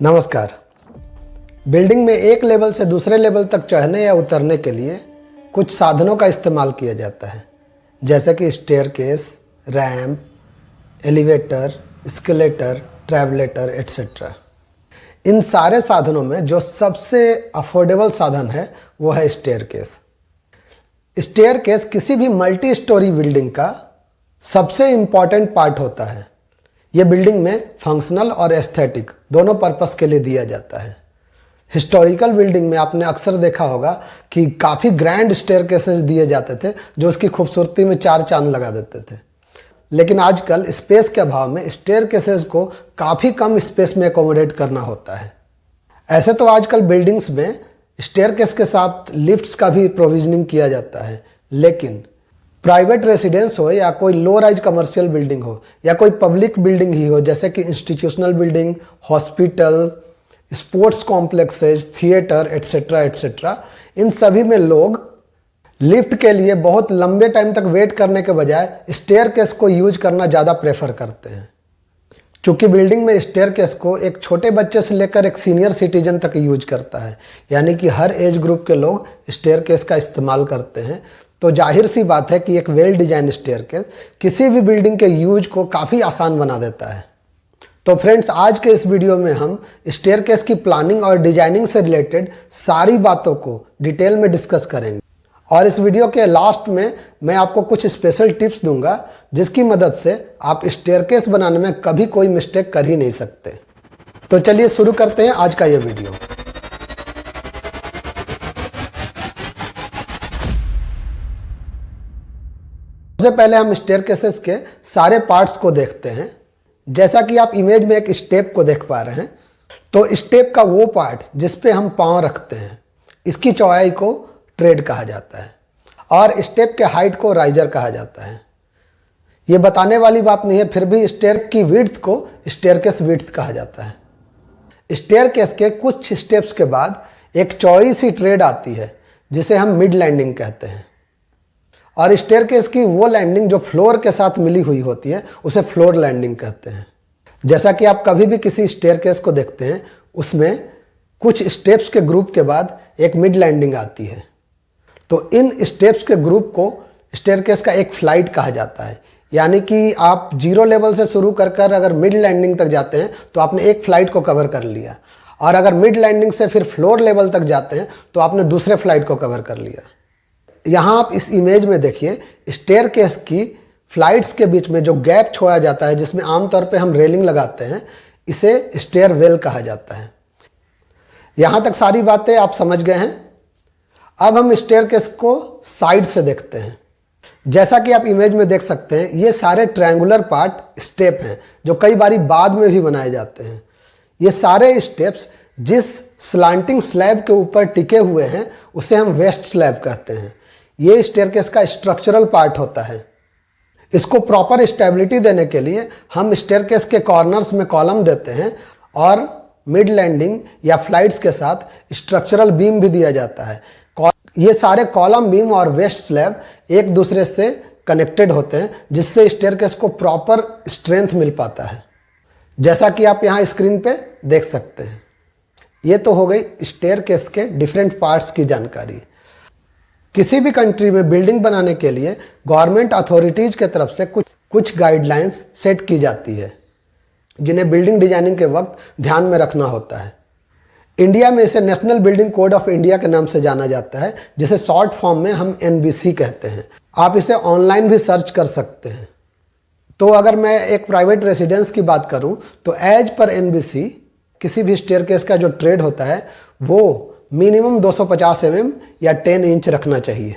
नमस्कार। बिल्डिंग में एक लेवल से दूसरे लेवल तक चढ़ने या उतरने के लिए कुछ साधनों का इस्तेमाल किया जाता है, जैसे कि staircase, ramp, elevator, escalator, travelator etcetera. इन सारे साधनों में जो सबसे अफोर्डेबल साधन है वो है स्टेयरकेस। स्टेयरकेस किसी भी मल्टी स्टोरी बिल्डिंग का सबसे इम्पॉर्टेंट पार्ट होता है। ये बिल्डिंग में फंक्शनल और एस्थेटिक दोनों पर्पस के लिए दिया जाता है। हिस्टोरिकल बिल्डिंग में आपने अक्सर देखा होगा कि काफ़ी ग्रैंड स्टेयरकेसेस दिए जाते थे जो उसकी खूबसूरती में चार चांद लगा देते थे। लेकिन आजकल स्पेस के अभाव में स्टेयरकेसेस को काफ़ी कम स्पेस में एकोमोडेट करना होता है। ऐसे तो आजकल बिल्डिंग्स में स्टेयरकेस के साथ लिफ्ट्स का भी प्रोविजनिंग किया जाता है, लेकिन प्राइवेट रेसिडेंस हो या कोई लो राइज कमर्शियल बिल्डिंग हो या कोई पब्लिक बिल्डिंग ही हो, जैसे कि institutional building, hospital, sports complexes, theatre etcetera etcetera, इन सभी में लोग लिफ्ट के लिए बहुत लंबे टाइम तक वेट करने के बजाय स्टेयरकेस को यूज करना ज़्यादा प्रेफर करते हैं। चूँकि बिल्डिंग में स्टेयरकेस को एक छोटे बच्चे से लेकर एक सीनियर सिटीजन तक यूज करता है, यानी कि हर एज ग्रुप के लोग स्टेयरकेस का इस्तेमाल करते हैं, तो जाहिर सी बात है कि एक वेल डिजाइन स्टेयरकेस किसी भी बिल्डिंग के यूज को काफ़ी आसान बना देता है। तो फ्रेंड्स, आज के इस वीडियो में हम स्टेयरकेस की प्लानिंग और डिजाइनिंग से रिलेटेड सारी बातों को डिटेल में डिस्कस करेंगे, और इस वीडियो के लास्ट में मैं आपको कुछ स्पेशल टिप्स दूंगा जिसकी मदद से आप स्टेयरकेस बनाने में कभी कोई मिस्टेक कर ही नहीं सकते। तो चलिए शुरू करते हैं आज का ये वीडियो। सबसे पहले हम स्टेयरकेसेस के सारे पार्ट्स को देखते हैं। जैसा कि आप इमेज में एक स्टेप को देख पा रहे हैं, तो स्टेप का वो पार्ट जिस पे हम पांव रखते हैं, इसकी चौड़ाई को ट्रेड कहा जाता है, और स्टेप के हाइट को राइजर कहा जाता है। ये बताने वाली बात नहीं है, फिर भी स्टेयर की विड्थ को स्टेयरकेस विड्थ कहा जाता है। स्टेयरकेस के कुछ स्टेप्स के बाद एक चौड़ी सी ट्रेड आती है जिसे हम मिड लैंडिंग कहते हैं, और स्टेयरकेस की वो लैंडिंग जो फ्लोर के साथ मिली हुई होती है उसे फ्लोर लैंडिंग कहते हैं। जैसा कि आप कभी भी किसी स्टेयरकेस को देखते हैं, उसमें कुछ स्टेप्स के ग्रुप के बाद एक मिड लैंडिंग आती है, तो इन स्टेप्स के ग्रुप को स्टेयरकेस का एक फ्लाइट कहा जाता है। यानी कि आप जीरो लेवल से शुरू कर अगर मिड लैंडिंग तक जाते हैं तो आपने एक फ्लाइट को कवर कर लिया, और अगर मिड लैंडिंग से फिर फ्लोर लेवल तक जाते हैं तो आपने दूसरे फ्लाइट को कवर कर लिया। यहाँ आप इस इमेज में देखिए, स्टेयरकेस की फ्लाइट्स के बीच में जो गैप छोड़ा जाता है, जिसमें आमतौर पे हम रेलिंग लगाते हैं, इसे स्टेयर वेल कहा जाता है। यहाँ तक सारी बातें आप समझ गए हैं। अब हम स्टेयरकेस को साइड से देखते हैं। जैसा कि आप इमेज में देख सकते हैं, ये सारे ट्रायंगुलर पार्ट स्टेप हैं जो कई बारी बाद में भी बनाए जाते हैं। ये सारे स्टेप्स जिस स्लांटिंग स्लैब के ऊपर टिके हुए हैं उसे हम वेस्ट स्लैब कहते हैं। ये स्टेयरकेस का स्ट्रक्चरल पार्ट होता है। इसको प्रॉपर स्टेबिलिटी देने के लिए हम स्टेयरकेस के कॉर्नर्स में कॉलम देते हैं, और मिड लैंडिंग या फ्लाइट्स के साथ स्ट्रक्चरल बीम भी दिया जाता है। ये सारे कॉलम बीम और वेस्ट स्लैब एक दूसरे से कनेक्टेड होते हैं, जिससे स्टेयरकेस को प्रॉपर स्ट्रेंथ मिल पाता है, जैसा कि आप यहाँ स्क्रीन पे देख सकते हैं। ये तो हो गई स्टेयरकेस के डिफरेंट पार्ट्स की जानकारी। किसी भी कंट्री में बिल्डिंग बनाने के लिए गवर्नमेंट अथॉरिटीज़ के तरफ से कुछ गाइडलाइंस सेट की जाती है, जिन्हें बिल्डिंग डिजाइनिंग के वक्त ध्यान में रखना होता है। इंडिया में इसे national building code of India के नाम से जाना जाता है, जिसे शॉर्ट फॉर्म में हम NBC कहते हैं। आप इसे ऑनलाइन भी सर्च कर सकते हैं। तो अगर मैं एक प्राइवेट रेसिडेंस की बात करूं, तो एज पर NBC किसी भी स्टेयरकेस का जो ट्रेड होता है वो मिनिमम 250 mm या 10 इंच रखना चाहिए।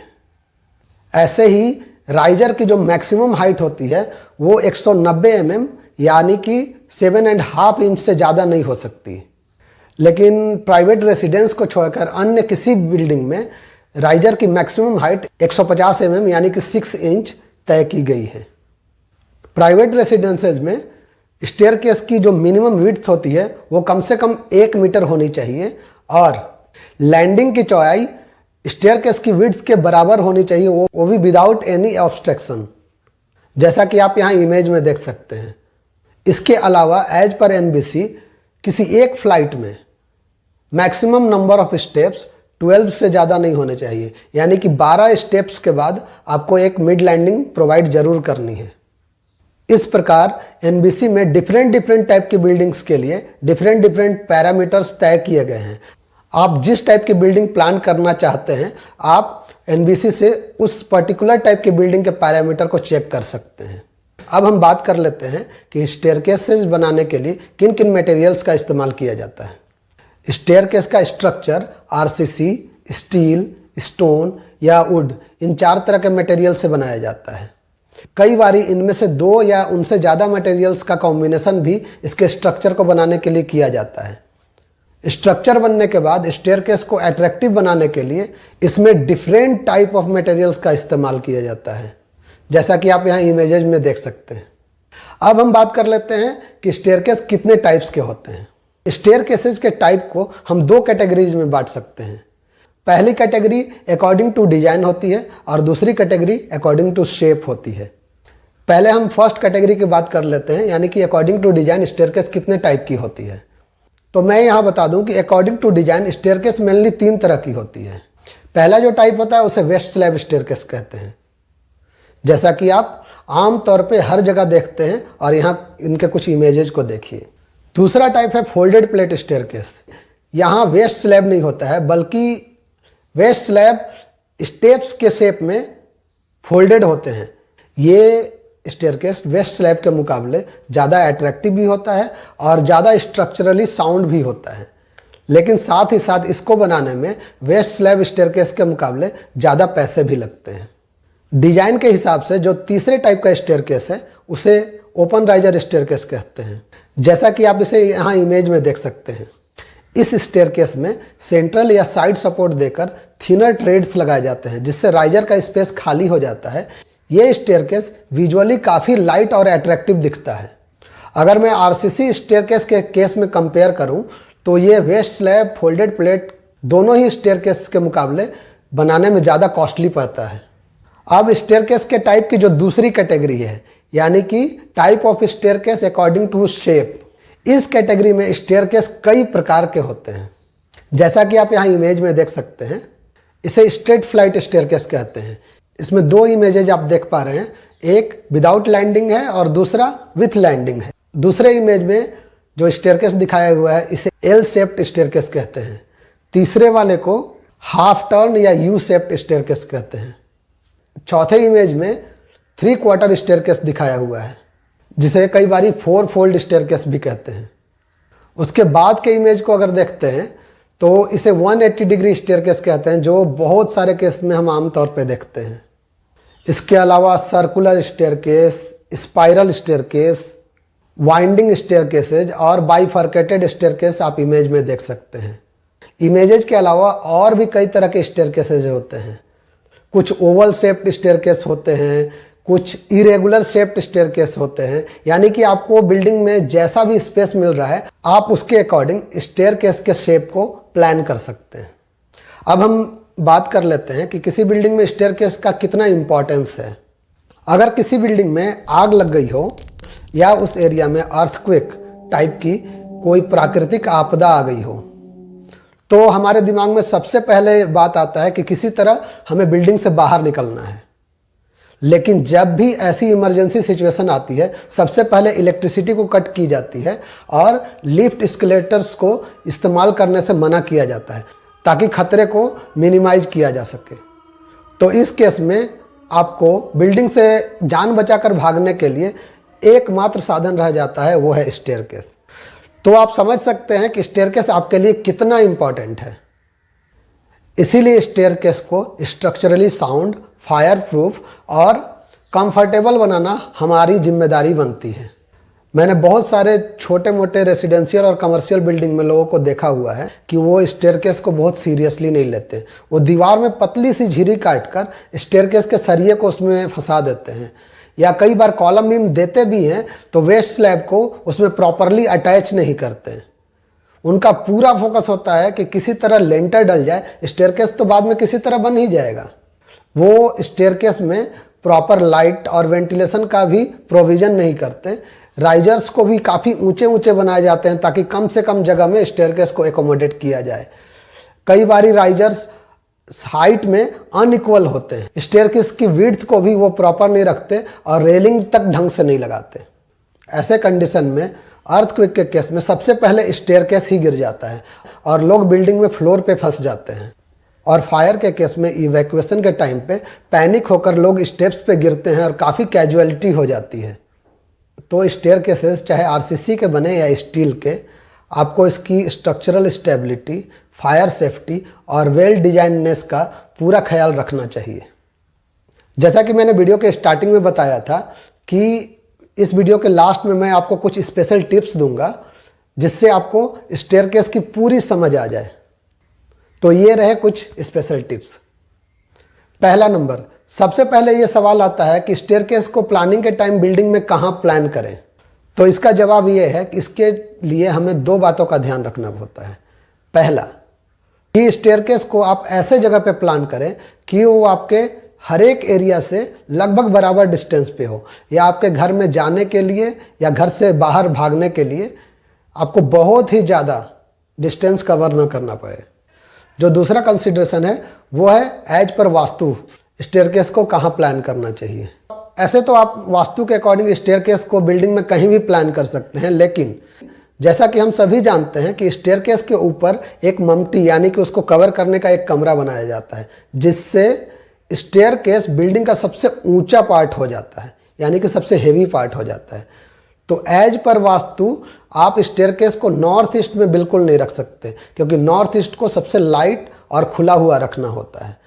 ऐसे ही राइजर की जो मैक्सिमम हाइट होती है वो 190 mm यानी कि 7.5 इंच से ज़्यादा नहीं हो सकती। लेकिन प्राइवेट रेसिडेंस को छोड़कर अन्य किसी बिल्डिंग में राइजर की मैक्सिमम हाइट 150 mm यानी कि 6 इंच तय की गई है। प्राइवेट रेसिडेंसेज में स्टेयरकेस की जो मिनिमम विड्थ होती है वो कम से कम 1 मीटर होनी चाहिए, और लैंडिंग की चौड़ाई स्टेयरकेस की विड्थ के बराबर होनी चाहिए, वो भी विदाउट एनी ऑब्स्ट्रक्शन, जैसा कि आप यहाँ इमेज में देख सकते हैं। इसके अलावा एज पर NBC किसी एक फ्लाइट में मैक्सिमम नंबर ऑफ स्टेप्स 12 से ज़्यादा नहीं होने चाहिए, यानी कि 12 स्टेप्स के बाद आपको एक मिड लैंडिंग प्रोवाइड जरूर करनी है। इस प्रकार एनबीसी में डिफरेंट टाइप की बिल्डिंग्स के लिए डिफरेंट पैरामीटर्स तय किए गए हैं। आप जिस टाइप की बिल्डिंग प्लान करना चाहते हैं, आप एनबीसी से उस पर्टिकुलर टाइप की बिल्डिंग के पैरामीटर को चेक कर सकते हैं। अब हम बात कर लेते हैं कि स्टेयरकेसेस बनाने के लिए किन किन मटेरियल्स का इस्तेमाल किया जाता है। स्टेयरकेस का स्ट्रक्चर आरसीसी, स्टील, स्टोन या वुड, इन 4 तरह के मटेरियल से बनाया जाता है। कई बार इनमें से 2 या उनसे ज़्यादा मटेरियल्स का कॉम्बिनेशन भी इसके स्ट्रक्चर को बनाने के लिए किया जाता है। स्ट्रक्चर बनने के बाद स्टेयरकेस को अट्रैक्टिव बनाने के लिए इसमें डिफरेंट टाइप ऑफ मटेरियल्स का इस्तेमाल किया जाता है, जैसा कि आप यहाँ इमेजेज में देख सकते हैं। अब हम बात कर लेते हैं कि स्टेयरकेस कितने टाइप्स के होते हैं। स्टेयरकेसेस के टाइप को हम 2 कैटेगरीज में बांट सकते हैं। पहली कैटेगरी अकॉर्डिंग टू डिजाइन होती है और दूसरी कैटेगरी अकॉर्डिंग टू शेप होती है। पहले हम फर्स्ट कैटेगरी की बात कर लेते हैं, यानी कि अकॉर्डिंग टू डिजाइन स्टेयरकेस कितने टाइप की होती है। तो मैं यहाँ बता दूं कि according to design staircase mainly 3 तरह की होती है। पहला जो टाइप होता है उसे वेस्ट स्लैब स्टेयरकेस कहते हैं, जैसा कि आप आम तौर पे हर जगह देखते हैं, और यहाँ इनके कुछ इमेजेस को देखिए। दूसरा टाइप है फोल्डेड प्लेट स्टेयरकेस। यहाँ वेस्ट स्लैब नहीं होता है, बल्कि वेस्ट स्लैब स्टेप्स के शेप में फोल्डेड होते हैं। ये स्टेयरकेस वेस्ट स्लैब के मुकाबले ज़्यादा अट्रैक्टिव भी होता है और ज़्यादा स्ट्रक्चरली साउंड भी होता है, लेकिन साथ ही साथ इसको बनाने में वेस्ट स्लैब स्टेयरकेस के मुकाबले ज़्यादा पैसे भी लगते हैं। डिजाइन के हिसाब से जो तीसरे टाइप का स्टेयरकेस है उसे ओपन राइजर स्टेयरकेस कहते हैं, जैसा कि आप इसे यहाँ इमेज में देख सकते हैं। इस स्टेयरकेस में सेंट्रल या साइड सपोर्ट देकर थिनर ट्रेड्स लगाए जाते हैं, जिससे राइजर का स्पेस खाली हो जाता है। ये स्टेयरकेस विजुअली काफ़ी लाइट और अट्रैक्टिव दिखता है। अगर मैं आरसीसी स्टेयरकेस के केस में कंपेयर करूं, तो ये वेस्ट स्लैब, फोल्डेड प्लेट दोनों ही स्टेयरकेस के मुकाबले बनाने में ज़्यादा कॉस्टली पड़ता है। अब स्टेयरकेस के टाइप की जो दूसरी कैटेगरी है, यानी कि type of staircase according to shape, इस कैटेगरी में स्टेयरकेस कई प्रकार के होते हैं, जैसा कि आप यहाँ इमेज में देख सकते हैं। इसे स्ट्रेट फ्लाइट स्टेयरकेस कहते हैं। इसमें 2 इमेजेज आप देख पा रहे हैं, एक विदाउट लैंडिंग है और दूसरा विथ लैंडिंग है। दूसरे इमेज में जो स्टेयरकेस दिखाया हुआ है इसे एल शेप्ड स्टेयरकेस कहते हैं। तीसरे वाले को हाफ टर्न या यू शेप्ड स्टेयरकेस कहते हैं। चौथे इमेज में 3 क्वार्टर स्टेयरकेस दिखाया हुआ है, जिसे कई बारी 4 फोल्ड स्टेयरकेस भी कहते हैं। उसके बाद के इमेज को अगर देखते हैं तो इसे 180 डिग्री स्टेयरकेस कहते हैं, जो बहुत सारे केस में हम आमतौर पे देखते हैं। इसके अलावा circular staircase, spiral staircase, winding staircases और बाइफर्केटेड स्टेयरकेस आप इमेज में देख सकते हैं। इमेजेज के अलावा और भी कई तरह के स्टेयरकेसेज होते हैं। कुछ ओवल शेप्ड स्टेयरकेस होते हैं, कुछ इरेगुलर शेप्ड स्टेयरकेस होते हैं, यानी कि आपको बिल्डिंग में जैसा भी स्पेस मिल रहा है आप उसके अकॉर्डिंग स्टेयरकेस के शेप को प्लान कर सकते हैं। अब हम बात कर लेते हैं कि किसी बिल्डिंग में स्टेयरकेस का कितना इम्पोर्टेंस है। अगर किसी बिल्डिंग में आग लग गई हो या उस एरिया में अर्थक्वेक टाइप की कोई प्राकृतिक आपदा आ गई हो, तो हमारे दिमाग में सबसे पहले बात आता है कि किसी तरह हमें बिल्डिंग से बाहर निकलना है। लेकिन जब भी ऐसी इमरजेंसी सिचुएशन आती है, सबसे पहले इलेक्ट्रिसिटी को कट की जाती है और लिफ्ट एस्केलेटर्स को इस्तेमाल करने से मना किया जाता है, ताकि खतरे को मिनिमाइज किया जा सके। तो इस केस में आपको बिल्डिंग से जान बचाकर भागने के लिए एकमात्र साधन रह जाता है, वो है स्टेयरकेस। तो आप समझ सकते हैं कि स्टेयरकेस आपके लिए कितना इम्पॉर्टेंट है। इसीलिए स्टेयरकेस को स्ट्रक्चरली साउंड, फायर प्रूफ और कंफर्टेबल बनाना हमारी जिम्मेदारी बनती है। मैंने बहुत सारे छोटे मोटे रेसिडेंशियल और कमर्शियल बिल्डिंग में लोगों को देखा हुआ है कि वो स्टेयरकेस को बहुत सीरियसली नहीं लेते। वो दीवार में पतली सी झिरी काटकर स्टेयरकेस के सरिये को उसमें फंसा देते हैं, या कई बार कॉलम बीम देते भी हैं तो वेस्ट स्लैब को उसमें प्रॉपरली अटैच नहीं करते हैं। उनका पूरा फोकस होता है कि किसी तरह लेंटर डल जाए, स्टेयरकेस तो बाद में किसी तरह बन ही जाएगा। वो स्टेयरकेस में प्रॉपर लाइट और वेंटिलेशन का भी प्रोविज़न नहीं करते। राइजर्स को भी काफ़ी ऊंचे ऊंचे बनाए जाते हैं ताकि कम से कम जगह में स्टेयरकेस को एकोमोडेट किया जाए। कई बारी राइजर्स हाइट में अनइक्वल होते हैं, स्टेयरकेस की विड्थ को भी वो प्रॉपर नहीं रखते और रेलिंग तक ढंग से नहीं लगाते। ऐसे कंडीशन में अर्थक्वेक के केस में सबसे पहले स्टेयरकेस ही गिर जाता है और लोग बिल्डिंग में फ्लोर पे फंस जाते हैं। और फायर के केस में इवैक्यूएशन के टाइम पे पैनिक होकर लोग स्टेप्स पे गिरते हैं और काफ़ी कैजुअलिटी हो जाती है। तो स्टेयरकेसेस चाहे आरसीसी के बने या स्टील के, आपको इसकी स्ट्रक्चरल स्टेबिलिटी, फायर सेफ्टी और वेल डिजाइननेस का पूरा ख्याल रखना चाहिए। जैसा कि मैंने वीडियो के स्टार्टिंग में बताया था कि इस वीडियो के लास्ट में मैं आपको कुछ स्पेशल टिप्स दूंगा जिससे आपको स्टेयरकेस की पूरी समझ आ जाए। तो ये रहे कुछ स्पेशल टिप्स। पहला नंबर, सबसे पहले ये सवाल आता है कि स्टेयरकेस को प्लानिंग के टाइम बिल्डिंग में कहाँ प्लान करें। तो इसका जवाब ये है कि इसके लिए हमें दो बातों का ध्यान रखना होता है। पहला, कि स्टेयरकेस को आप ऐसे जगह पे प्लान करें कि वो आपके हर एक एरिया से लगभग बराबर डिस्टेंस पे हो, या आपके घर में जाने के लिए या घर से बाहर भागने के लिए आपको बहुत ही ज़्यादा डिस्टेंस कवर ना करना पड़े। जो दूसरा कंसिडरेशन है वो है एज पर वास्तु स्टेयरकेस को कहाँ प्लान करना चाहिए। ऐसे तो आप वास्तु के अकॉर्डिंग स्टेयरकेस को बिल्डिंग में कहीं भी प्लान कर सकते हैं, लेकिन जैसा कि हम सभी जानते हैं कि स्टेयरकेस के ऊपर एक ममटी यानी कि उसको कवर करने का एक कमरा बनाया जाता है, जिससे स्टेयरकेस बिल्डिंग का सबसे ऊंचा पार्ट हो जाता है, यानी कि सबसे हेवी पार्ट हो जाता है। तो एज पर वास्तु आप स्टेयरकेस को नॉर्थ ईस्ट में बिल्कुल नहीं रख सकते, क्योंकि नॉर्थ ईस्ट को सबसे लाइट और खुला हुआ रखना होता है।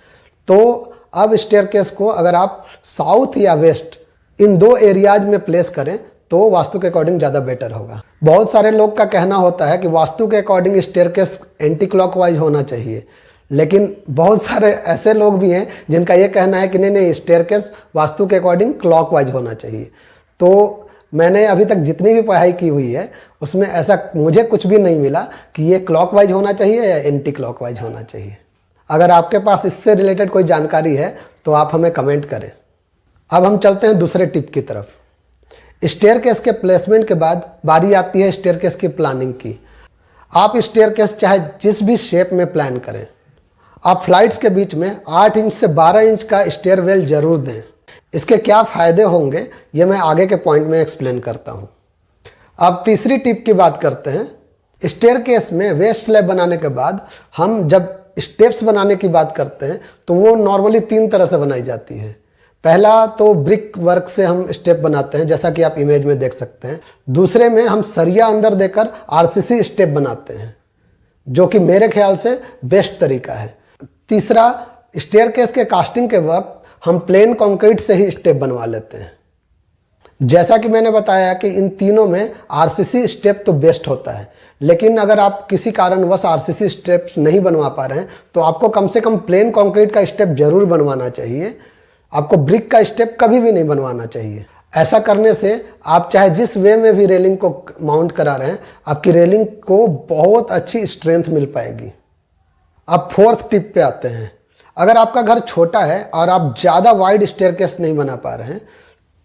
तो अब स्टेयरकेस को अगर आप साउथ या वेस्ट इन दो एरियाज में प्लेस करें तो वास्तु के अकॉर्डिंग ज़्यादा बेटर होगा। बहुत सारे लोग का कहना होता है कि वास्तु के अकॉर्डिंग स्टेयरकेस एंटी क्लॉकवाइज होना चाहिए, लेकिन बहुत सारे ऐसे लोग भी हैं जिनका ये कहना है कि नहीं स्टेयरकेस वास्तु के अकॉर्डिंग क्लॉकवाइज होना चाहिए। तो मैंने अभी तक जितनी भी पढ़ाई की हुई है उसमें ऐसा मुझे कुछ भी नहीं मिला कि ये क्लॉकवाइज होना चाहिए या एंटी क्लॉकवाइज होना चाहिए। अगर आपके पास इससे रिलेटेड कोई जानकारी है तो आप हमें कमेंट करें। अब हम चलते हैं दूसरे टिप की तरफ। स्टेयरकेस के प्लेसमेंट के बाद बारी आती है स्टेयरकेस की प्लानिंग की। आप स्टेयरकेस चाहे जिस भी शेप में प्लान करें, आप फ्लाइट्स के बीच में 8 इंच से 12 इंच का स्टेयरवेल जरूर दें। इसके क्या फ़ायदे होंगे ये मैं आगे के पॉइंट में एक्सप्लेन करता हूँ। अब तीसरी टिप की बात करते हैं। स्टेयरकेस में वेस्ट स्लैब बनाने के बाद हम जब स्टेप्स बनाने की बात करते हैं तो वो नॉर्मली 3 तरह से बनाई जाती है। पहला तो ब्रिक वर्क से हम स्टेप बनाते हैं, जैसा कि आप इमेज में देख सकते हैं। दूसरे में हम सरिया अंदर देकर आरसीसी स्टेप बनाते हैं, जो कि मेरे ख्याल से बेस्ट तरीका है। तीसरा, स्टेयरकेस के कास्टिंग के वक्त हम प्लेन कंक्रीट से ही स्टेप बनवा लेते हैं। जैसा कि मैंने बताया कि इन तीनों में आरसीसी स्टेप तो बेस्ट होता है, लेकिन अगर आप किसी कारणवश आरसीसी स्टेप्स नहीं बनवा पा रहे हैं तो आपको कम से कम प्लेन कंक्रीट का स्टेप जरूर बनवाना चाहिए। आपको ब्रिक का स्टेप कभी भी नहीं बनवाना चाहिए। ऐसा करने से आप चाहे जिस वे में भी रेलिंग को माउंट करा रहे हैं, आपकी रेलिंग को बहुत अच्छी स्ट्रेंथ मिल पाएगी। अब फोर्थ टिप पे आते हैं। अगर आपका घर छोटा है और आप ज़्यादा वाइड स्टेयरकेस नहीं बना पा रहे हैं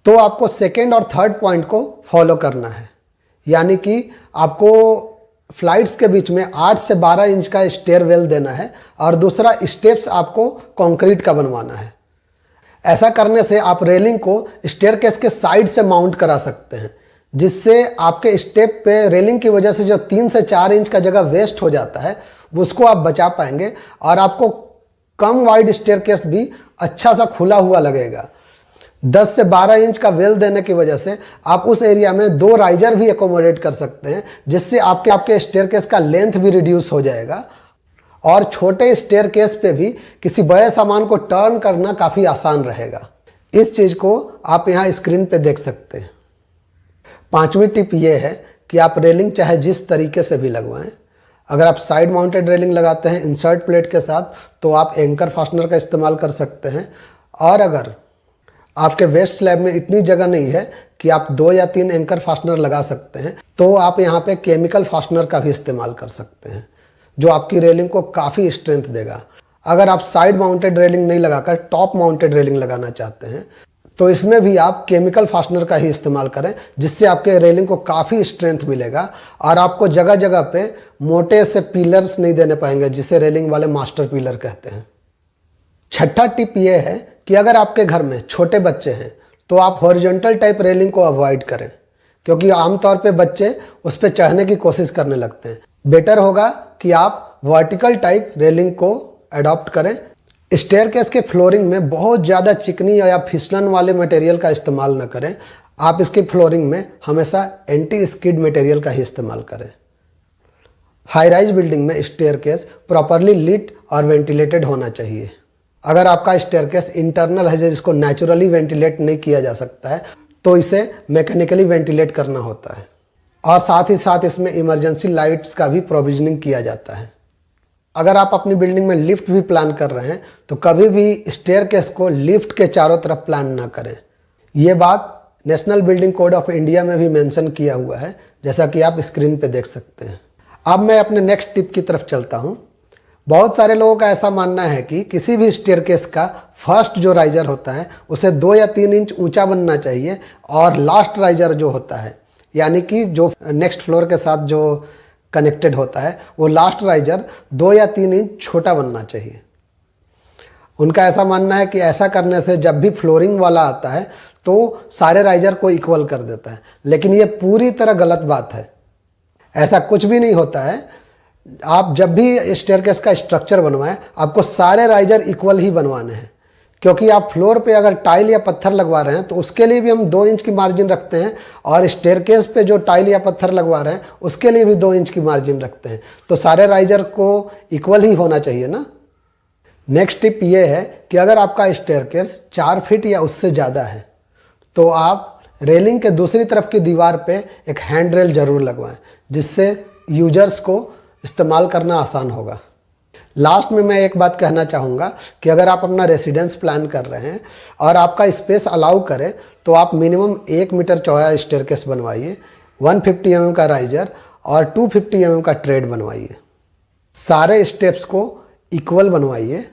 तो आपको सेकेंड और थर्ड पॉइंट को फॉलो करना है, यानी कि आपको फ्लाइट्स के बीच में 8 से 12 इंच का स्टेयरवेल देना है और दूसरा स्टेप्स आपको कंक्रीट का बनवाना है। ऐसा करने से आप रेलिंग को स्टेयरकेस के साइड से माउंट करा सकते हैं, जिससे आपके स्टेप पे रेलिंग की वजह से जो 3 से 4 इंच का जगह वेस्ट हो जाता है उसको आप बचा पाएंगे और आपको कम वाइड स्टेयरकेस भी अच्छा सा खुला हुआ लगेगा। 10 से 12 इंच का वेल देने की वजह से आप उस एरिया में 2 राइजर भी एकोमोडेट कर सकते हैं, जिससे आपके स्टेयरकेस का लेंथ भी रिड्यूस हो जाएगा और छोटे स्टेयरकेस पे भी किसी बड़े सामान को टर्न करना काफ़ी आसान रहेगा। इस चीज़ को आप यहाँ स्क्रीन पे देख सकते हैं। 5वीं टिप ये है कि आप रेलिंग चाहे जिस तरीके से भी लगवाएं। अगर आप साइड माउंटेड रेलिंग लगाते हैं इंसर्ट प्लेट के साथ तो आप एंकर फास्टनर का इस्तेमाल कर सकते हैं, और अगर आपके वेस्ट स्लैब में इतनी जगह नहीं है कि आप 2 या 3 एंकर फास्टनर लगा सकते हैं तो आप यहाँ पे केमिकल फास्टनर का भी इस्तेमाल कर सकते हैं, जो आपकी रेलिंग को काफ़ी स्ट्रेंथ देगा। अगर आप साइड माउंटेड रेलिंग नहीं लगाकर टॉप माउंटेड रेलिंग लगाना चाहते हैं तो इसमें भी आप केमिकल फास्टनर का ही इस्तेमाल करें, जिससे आपके रेलिंग को काफ़ी स्ट्रेंथ मिलेगा और आपको जगह जगह पे मोटे से पिलर्स नहीं देने पाएंगे, जिसे रेलिंग वाले मास्टर पिलर कहते हैं। छठा टिप ये है कि अगर आपके घर में छोटे बच्चे हैं तो आप हॉरिजॉन्टल टाइप रेलिंग को अवॉइड करें, क्योंकि आमतौर पे बच्चे उस पर चढ़ने की कोशिश करने लगते हैं। बेटर होगा कि आप वर्टिकल टाइप रेलिंग को अडॉप्ट करें। स्टेयरकेस के फ्लोरिंग में बहुत ज़्यादा चिकनी या फिसलन वाले मटेरियल का इस्तेमाल न करें। आप इसकी फ्लोरिंग में हमेशा एंटी स्किड मटेरियल का ही इस्तेमाल करें। हाई राइज बिल्डिंग में स्टेयरकेस प्रॉपरली लिट और वेंटिलेटेड होना चाहिए। अगर आपका स्टेयरकेस इंटरनल है जिसको नेचुरली वेंटिलेट नहीं किया जा सकता है, तो इसे मैकेनिकली वेंटिलेट करना होता है। और साथ ही साथ इसमें इमरजेंसी लाइट्स का भी प्रोविजनिंग किया जाता है। अगर आप अपनी बिल्डिंग में लिफ्ट भी प्लान कर रहे हैं तो कभी भी स्टेयरकेस को लिफ्ट के चारों तरफ प्लान ना करें। ये बात national building code of India में भी मेंशन किया हुआ है, जैसा कि आप स्क्रीन पे देख सकते हैं। अब मैं अपने नेक्स्ट टिप की तरफ चलता हूँ। बहुत सारे लोगों का ऐसा मानना है कि किसी भी स्टेयरकेस का फर्स्ट जो राइजर होता है उसे 2 या 3 इंच ऊंचा बनना चाहिए, और लास्ट राइजर जो होता है, यानी कि जो नेक्स्ट फ्लोर के साथ जो कनेक्टेड होता है, वो लास्ट राइजर 2 या 3 इंच छोटा बनना चाहिए। उनका ऐसा मानना है कि ऐसा करने से जब भी फ्लोरिंग वाला आता है तो सारे राइजर को इक्वल कर देता है, लेकिन ये पूरी तरह गलत बात है। ऐसा कुछ भी नहीं होता है। आप जब भी स्टेयरकेस का स्ट्रक्चर बनवाएं, आपको सारे राइजर इक्वल ही बनवाने हैं, क्योंकि आप फ्लोर पे अगर टाइल या पत्थर लगवा रहे हैं तो उसके लिए भी हम 2 इंच की मार्जिन रखते हैं, और स्टेयरकेस पे जो टाइल या पत्थर लगवा रहे हैं उसके लिए भी 2 इंच की मार्जिन रखते हैं। तो सारे राइजर को इक्वल ही होना चाहिए ना। नेक्स्ट टिप ये है कि अगर आपका स्टेयरकेस 4 फीट या उससे ज़्यादा है तो आप रेलिंग के दूसरी तरफ की दीवार पे एक हैंड रेल ज़रूर लगवाएं, जिससे यूजर्स को इस्तेमाल करना आसान होगा। लास्ट में मैं एक बात कहना चाहूँगा कि अगर आप अपना रेसिडेंस प्लान कर रहे हैं और आपका स्पेस अलाउ करे तो आप मिनिमम 1 मीटर चौड़ा स्टेयरकेस बनवाइए, 150 mm का राइजर और 250 mm का ट्रेड बनवाइए। सारे स्टेप्स को इक्वल बनवाइए,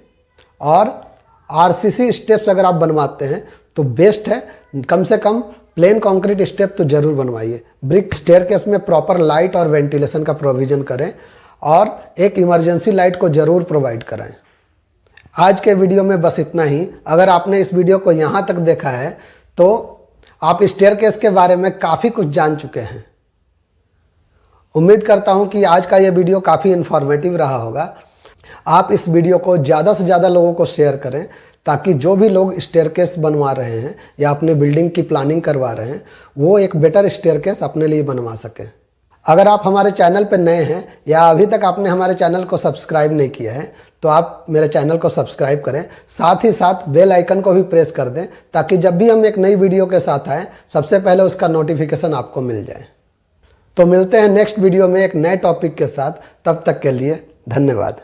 और आरसीसी स्टेप्स अगर आप बनवाते हैं तो बेस्ट है। कम से कम प्लेन कंक्रीट स्टेप तो ज़रूर बनवाइए। ब्रिक स्टेयरकेस में प्रॉपर लाइट और वेंटिलेशन का प्रोविज़न करें, और एक इमरजेंसी लाइट को ज़रूर प्रोवाइड कराएं। आज के वीडियो में बस इतना ही। अगर आपने इस वीडियो को यहाँ तक देखा है तो आप स्टेयरकेस के बारे में काफ़ी कुछ जान चुके हैं। उम्मीद करता हूँ कि आज का ये वीडियो काफ़ी इन्फॉर्मेटिव रहा होगा। आप इस वीडियो को ज़्यादा से ज़्यादा लोगों को शेयर करें, ताकि जो भी लोग स्टेयरकेस बनवा रहे हैं या अपने बिल्डिंग की प्लानिंग करवा रहे हैं वो एक बेटर स्टेयरकेस अपने लिए बनवा सकें। अगर आप हमारे चैनल पर नए हैं या अभी तक आपने हमारे चैनल को सब्सक्राइब नहीं किया है तो आप मेरे चैनल को सब्सक्राइब करें, साथ ही साथ बेल आइकन को भी प्रेस कर दें, ताकि जब भी हम एक नई वीडियो के साथ आएँ सबसे पहले उसका नोटिफिकेशन आपको मिल जाए। तो मिलते हैं नेक्स्ट वीडियो में एक नए टॉपिक के साथ। तब तक के लिए धन्यवाद।